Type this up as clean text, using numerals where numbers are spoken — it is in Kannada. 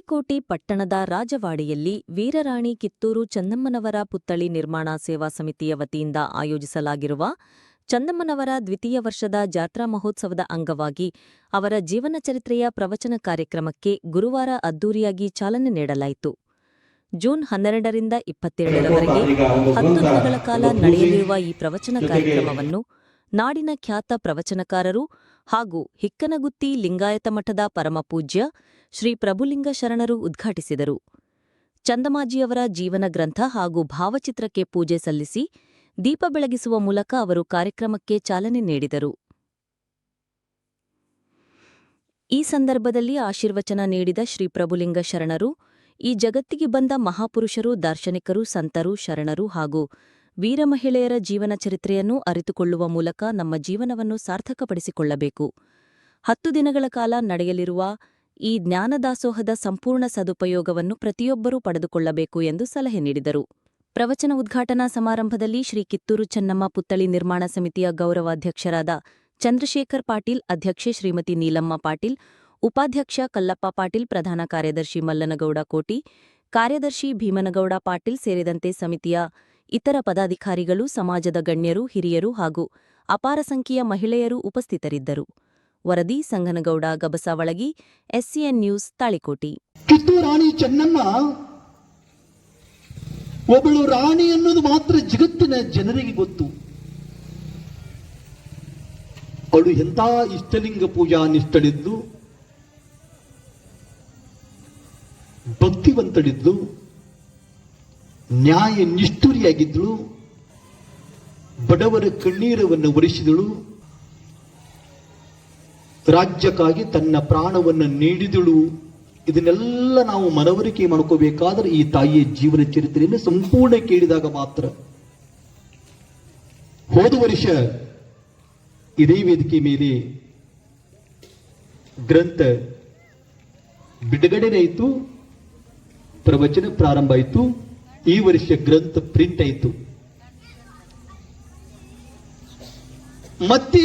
ತಾಳಿಕೋಟಿ ಪಟ್ಟಣದ ರಾಜವಾಡಿಯಲ್ಲಿ ವೀರರಾಣಿ ಕಿತ್ತೂರು ಚೆನ್ನಮ್ಮನವರ ಪುತ್ಥಳಿ ನಿರ್ಮಾಣ ಸೇವಾ ಸಮಿತಿಯ ವತಿಯಿಂದ ಆಯೋಜಿಸಲಾಗಿರುವ ಚೆನ್ನಮ್ಮನವರ ದ್ವಿತೀಯ ವರ್ಷದ ಜಾತ್ರಾ ಮಹೋತ್ಸವದ ಅಂಗವಾಗಿ ಅವರ ಜೀವನ ಚರಿತ್ರೆಯ ಪ್ರವಚನ ಕಾರ್ಯಕ್ರಮಕ್ಕೆ ಗುರುವಾರ ಅದ್ದೂರಿಯಾಗಿ ಚಾಲನೆ ನೀಡಲಾಯಿತು. ಜೂನ್ 12ರಿಂದ 22ರವರೆಗೆ 10 ದಿನಗಳ ಕಾಲ ನಡೆಯಲಿರುವ ಈ ಪ್ರವಚನ ಕಾರ್ಯಕ್ರಮವನ್ನು ನಾಡಿನ ಖ್ಯಾತ ಪ್ರವಚನಕಾರರು ಹಾಗೂ ಹಿಕ್ಕನಗುತ್ತಿ ಲಿಂಗಾಯತ ಮಠದ ಪರಮಪೂಜ್ಯ ಶ್ರೀ ಪ್ರಭುಲಿಂಗ ಶರಣರು ಉದ್ಘಾಟಿಸಿದರು. ಚಂದಮಾಜಿಯವರ ಜೀವನ ಗ್ರಂಥ ಹಾಗೂ ಭಾವಚಿತ್ರಕ್ಕೆ ಪೂಜೆ ಸಲ್ಲಿಸಿ ದೀಪ ಬೆಳಗಿಸುವ ಮೂಲಕ ಅವರು ಕಾರ್ಯಕ್ರಮಕ್ಕೆ ಚಾಲನೆ ನೀಡಿದರು. ಈ ಸಂದರ್ಭದಲ್ಲಿ ಆಶೀರ್ವಚನ ನೀಡಿದ ಶ್ರೀ ಪ್ರಭುಲಿಂಗ ಶರಣರು, ಈ ಜಗತ್ತಿಗೆ ಬಂದ ಮಹಾಪುರುಷರು, ದಾರ್ಶನಿಕರು, ಸಂತರು, ಶರಣರು ಹಾಗೂ ವೀರ ಮಹಿಳೆಯರ ಜೀವನ ಚರಿತ್ರೆಯನ್ನು ಅರಿತುಕೊಳ್ಳುವ ಮೂಲಕ ನಮ್ಮ ಜೀವನವನ್ನು ಸಾರ್ಥಕಪಡಿಸಿಕೊಳ್ಳಬೇಕು. 10 ದಿನಗಳ ಕಾಲ ನಡೆಯಲಿರುವ ಈ ಜ್ಞಾನದಾಸೋಹದ ಸಂಪೂರ್ಣ ಸದುಪಯೋಗವನ್ನು ಪ್ರತಿಯೊಬ್ಬರೂ ಪಡೆದುಕೊಳ್ಳಬೇಕು ಎಂದು ಸಲಹೆ ನೀಡಿದರು. ಪ್ರವಚನ ಉದ್ಘಾಟನಾ ಸಮಾರಂಭದಲ್ಲಿ ಶ್ರೀ ಕಿತ್ತೂರು ಚೆನ್ನಮ್ಮ ಪುತ್ಥಳಿ ನಿರ್ಮಾಣ ಸಮಿತಿಯ ಗೌರವಾಧ್ಯಕ್ಷರಾದ ಚಂದ್ರಶೇಖರ್ ಪಾಟೀಲ್, ಅಧ್ಯಕ್ಷೆ ಶ್ರೀಮತಿ ನೀಲಮ್ಮ ಪಾಟೀಲ್, ಉಪಾಧ್ಯಕ್ಷ ಕಲ್ಲಪ್ಪ ಪಾಟೀಲ್, ಪ್ರಧಾನ ಕಾರ್ಯದರ್ಶಿ ಮಲ್ಲನಗೌಡ ಕೋಟಿ, ಕಾರ್ಯದರ್ಶಿ ಭೀಮನಗೌಡ ಪಾಟೀಲ್ ಸೇರಿದಂತೆ ಸಮಿತಿಯ ಇತರ ಪದಾಧಿಕಾರಿಗಳು, ಸಮಾಜದ ಗಣ್ಯರು, ಹಿರಿಯರು ಹಾಗೂ ಅಪಾರ ಸಂಖ್ಯೆಯ ಮಹಿಳೆಯರು ಉಪಸ್ಥಿತರಿದ್ದರು. ವರದಿ ಸಂಗನಗೌಡ ಗಬಸಾವಳಗಿ, ಎಸ್ಸಿಎನ್ ನ್ಯೂಸ್, ತಾಳಿಕೋಟಿ. ಕಿತ್ತೂರು ರಾಣಿ ಚೆನ್ನಮ್ಮ ಒಬ್ಬಳು ರಾಣಿ ಅನ್ನೋದು ಮಾತ್ರ ಜಗತ್ತಿನ ಜನರಿಗೆ ಗೊತ್ತು. ಅವಳು ಎಂಥ ಇಷ್ಟಲಿಂಗ ಪೂಜಾ ನಿಷ್ಠಳಿದ್ಲು, ಭಕ್ತಿವಂತಳಿದ್ಲು, ನ್ಯಾಯ ನಿಷ್ಠುರಿಯಾಗಿದ್ಳು, ಬಡವರ ಕಣ್ಣೀರವನ್ನು ಒರೆಸಿದಳು, ರಾಜ್ಯಕ್ಕಾಗಿ ತನ್ನ ಪ್ರಾಣವನ್ನು ನೀಡಿದಳು. ಇದನ್ನೆಲ್ಲ ನಾವು ಮನವರಿಕೆ ಮಾಡ್ಕೋಬೇಕಾದ್ರೆ ಈ ತಾಯಿಯ ಜೀವನ ಚರಿತ್ರೆಯನ್ನು ಸಂಪೂರ್ಣ ಕೇಳಿದಾಗ ಮಾತ್ರ. ಹೋದ ವರ್ಷ ಇದೇ ವೇದಿಕೆ ಮೇಲೆ ಗ್ರಂಥ ಬಿಡುಗಡೆ ಆಯಿತು, ಪ್ರವಚನ ಪ್ರಾರಂಭ ಆಯಿತು. ಈ ವರ್ಷ ಗ್ರಂಥ ಪ್ರಿಂಟ್ ಆಯಿತು. ಮತ್ತೆ